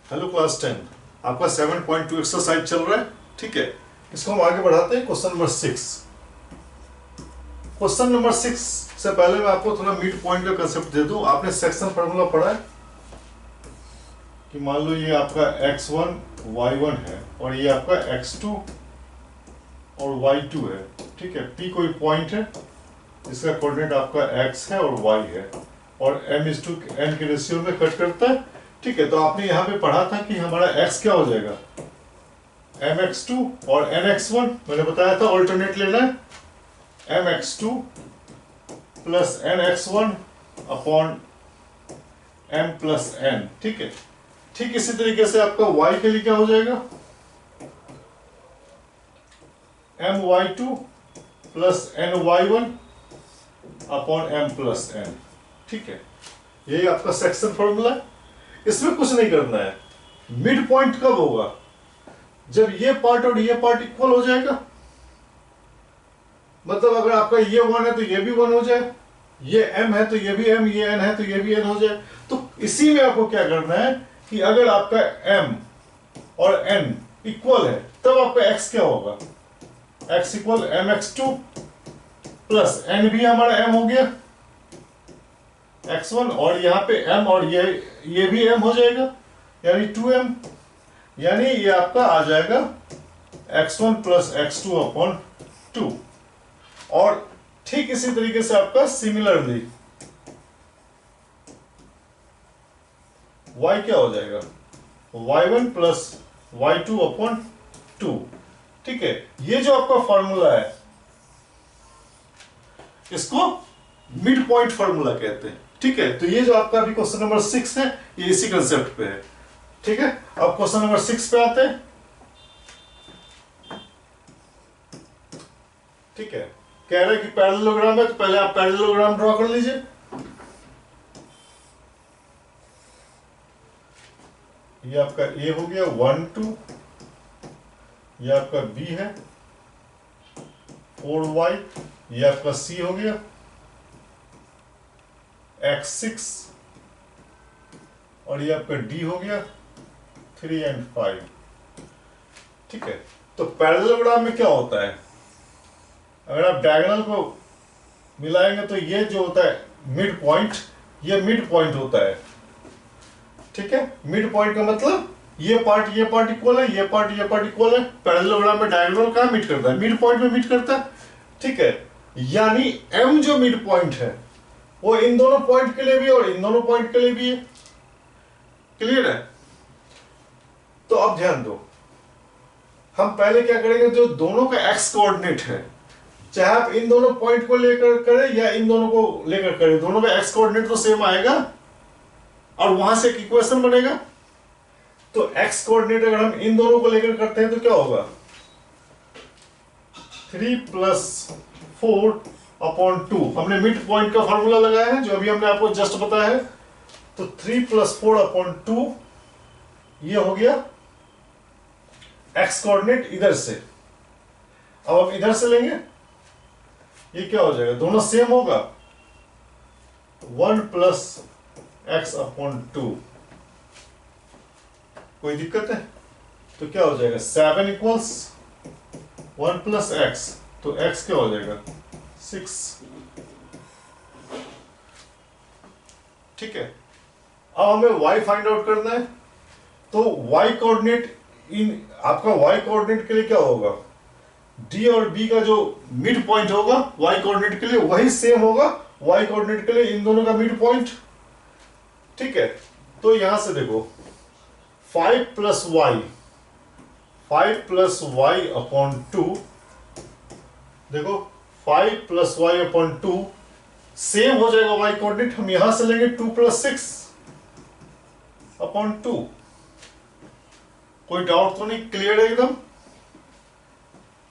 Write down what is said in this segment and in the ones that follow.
Hello class 10, आपका 7.2 exercise चल रहा है। ठीक है, इसको हम आगे बढ़ाते हैं। Question number 6। क्वेश्चन नंबर 6 से पहले मैं आपको थोड़ा मिड पॉइंट का कंसेप्ट दे दूं। आपने सेक्शन फार्मूला पढ़ा है कि मान लो ये आपका x1 y1 है और ये आपका x2 और y2 है। ठीक है, p कोई पॉइंट है, इसका कोऑर्डिनेट आपका x है और y है और m/n के रेशियो में कट करता है। ठीक है, तो आपने यहाँ पे पढ़ा था कि हमारा x क्या हो जाएगा, mx2 और nx1। मैंने बताया था ऑल्टरनेट लेना है, mx2 plus nx1 upon m plus n। ठीक है, ठीक इसी तरीके से आपका y के लिए क्या हो जाएगा, my2 plus ny1 upon m plus n। ठीक है, यही आपका सेक्शन फॉर्मूला है। इसमें कुछ नहीं करना है। मिड पॉइंट कब होगा, जब ये पार्ट और ये पार्ट इक्वल हो जाएगा। मतलब अगर आपका ये 1 है तो ये भी 1 हो जाए, ये m है तो ये भी m, ये n है तो ये भी n हो जाए। तो इसी में आपको क्या करना है कि अगर आपका m और n इक्वल है तब आपका x क्या होगा, x equal mx2 plus n भी हमारा m हो गया x1 और यहाँ पे m और ये भी m हो जाएगा यानी 2m। यानी ये आपका आ जाएगा x1 प्लस x2 अपॉन 2। और ठीक इसी तरीके से आपका सिमिलरली y क्या हो जाएगा, y1 प्लस y2 अपॉन 2। ठीक है, ये जो आपका फॉर्मूला है इसको मिड पॉइंट फॉर्मूला कहते हैं। ठीक है, तो ये जो आपका अभी क्वेश्चन नंबर 6 है ये इसी कंसेप्ट पे है। ठीक है, अब क्वेश्चन नंबर 6 पे आते हैं। ठीक है, कह रहे हैं कि पैरेललोग्राम है तो पहले आप पैरेललोग्राम ड्रॉ कर लीजिए। ये आपका A हो गया 1 2, ये आपका B है 4y, ये आपका C हो गया x6 और ये आपका D हो गया 3 और 5। ठीक है, तो पैरेललोग्राम में क्या होता है, अगर आप डायगोनल को मिलाएंगे तो ये जो होता है मिड पॉइंट, ये मिड पॉइंट होता है। ठीक है, मिड पॉइंट का मतलब ये पार्ट इक्वल है, ये पार्ट इक्वल है। पैरेललोग्राम में डायगोनल कहां मीट करता है, मिड पॉइंट में मीट करता है। ठीक है, यानी m जो मिड पॉइंट है वो इन दोनों पॉइंट के लिए भी और इन दोनों पॉइंट के लिए भी है। क्लियर है, तो अब ध्यान दो, हम पहले क्या करेंगे, जो दोनों का x कोऑर्डिनेट है, चाहे आप इन दोनों पॉइंट को लेकर करें या इन दोनों को लेकर करें, दोनों का x कोऑर्डिनेट तो सेम आएगा और वहां से एक इक्वेशन बनेगा। तो x कोऑर्डिनेट अगर हम इन दोनों को लेकर करते हैं तो क्या होगा, 3 प्लस 4 अपॉन 2। हमने मिड पॉइंट का फॉर्मूला लगाया है जो अभी हमने आपको जस्ट बताया है। तो 3 प्लस 4 अपॉन 2 ये हो गया x कोऑर्डिनेट इधर से। अब हम इधर से लेंगे, ये क्या हो जाएगा, दोनों सेम होगा 1 प्लस x अपॉन 2। कोई दिक्कत है, तो क्या हो जाएगा 7 इक्वल्स 1 प्लस x, तो x क्या हो जाएगा 6। ठीक है, अब हमें y फाइंड आउट करना है। तो y कोऑर्डिनेट आपका y कोऑर्डिनेट के लिए क्या होगा, d और b का जो मिड पॉइंट होगा y कोऑर्डिनेट के लिए वही सेम होगा y कोऑर्डिनेट के लिए इन दोनों का मिड पॉइंट। ठीक है, तो यहां से देखो 5 प्लस y अपॉन 2, देखो 5 प्लस y अपॉन 2 सेम हो जाएगा y कोऑर्डिनेट। हम यहां से लेंगे 2 प्लस 6 अपॉन 2। कोई डाउट तो नहीं, क्लियर है एकदम।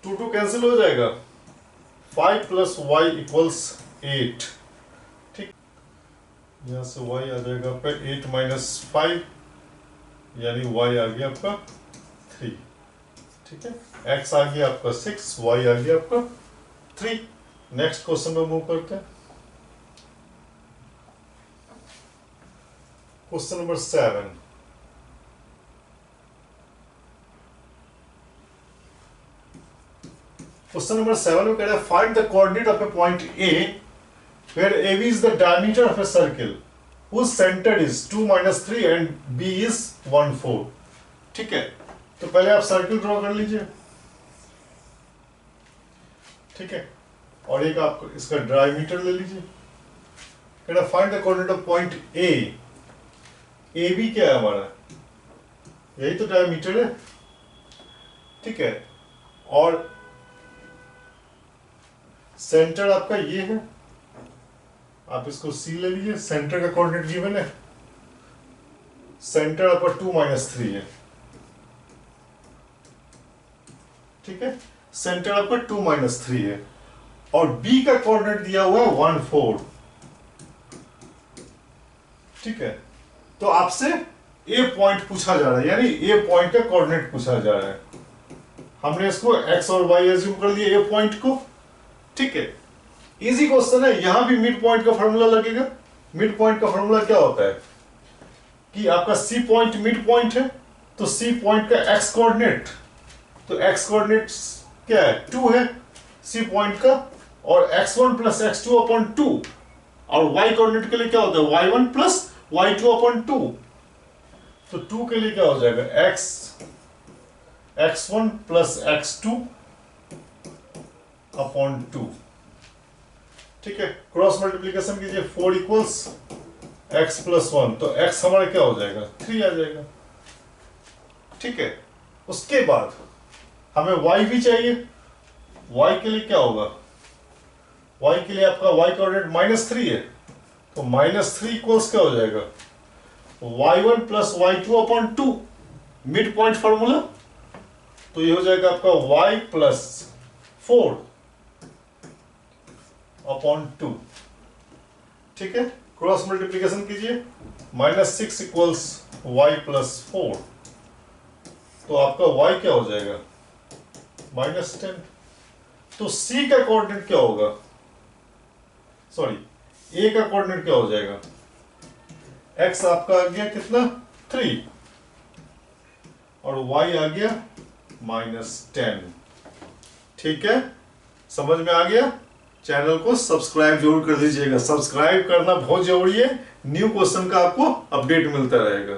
2 कैंसिल हो जाएगा, 5 प्लस y इक्वल्स 8। ठीक, यहां से y आ जाएगा आपका 8 माइनस 5 यानी y आ गया आपका 3। ठीक है, x आ गया आपका 6, y आ गया आपका 3। नेक्स्ट क्वेश्चन पे मूव करते हैं। Question number 7। क्वेश्चन नंबर 7 में कह रहा है find the coordinate of A point A where AB is the diameter of a circle whose center is 2 minus 3 and B is 1 4. ठीक है, तो पहले आप सर्किल ड्रॉ कर लीजिए। ठीक है, और एक आप इसका डायमीटर ले लीजिए। कहना find the coordinate of point A. A B क्या है हमारा, यही तो डायमीटर है। ठीक है, और सेंटर आपका ये है, आप इसको सी ले लीजिए। सेंटर का कोऑर्डिनेट गिवन है, सेंटर आपका 2 minus 3 है। ठीक है, सेंटर आपका 2 minus 3 है, और बी का कोऑर्डिनेट दिया हुआ है 1 4। ठीक है, तो आपसे ए पॉइंट पूछा जा रहा है, यानी ए पॉइंट का कोऑर्डिनेट पूछा जा रहा है। हमने इसको एक्स और वाई एज्यूम कर लिया ए पॉइंट को। ठीक है, इजी क्वेश्चन है। यहां भी मिड पॉइंट का फॉर्मूला लगेगा। मिड पॉइंट का फॉर्मूला क्या होता है कि आपका सी पॉइंट मिड पॉइंट है, तो सी पॉइंट का एक्स कोऑर्डिनेट, तो एक्स कोऑर्डिनेट क्या है 2 है सी पॉइंट का, और x1 प्लस x2 अपॉन 2, और y कोऑर्डिनेट के लिए क्या होता है y1 प्लस y2 अपॉन 2। तो 2 के लिए क्या हो जाएगा x1 प्लस x2 अपॉन 2। ठीक है, क्रॉस मल्टीप्लीकेशन कीजिए, 4 इक्वल्स x प्लस 1, तो x हमारा क्या हो जाएगा 3 आ जाएगा। ठीक है, उसके बाद हमें y भी चाहिए। y के लिए क्या होगा, y के लिए आपका y कोऑर्डिनेट -3 है, तो -3 इक्वल्स क्या हो जाएगा y1 plus y2 upon 2, mid point formula. तो ये हो जाएगा आपका y प्लस 4 अपॉन 2। ठीक है, क्रॉस मल्टीप्लीकेशन कीजिए, -6 इक्वल्स y प्लस 4, तो आपका y क्या हो जाएगा -10। तो c का कोऑर्डिनेट क्या होगा, सॉरी a का कोऑर्डिनेट क्या हो जाएगा, x आपका आ गया कितना 3, और y आ गया -10। ठीक है, समझ में आ गया। चैनल को सब्सक्राइब जरूर कर दीजिएगा, सब्सक्राइब करना बहुत जरूरी है। न्यू क्वेश्चन का आपको अपडेट मिलता रहेगा।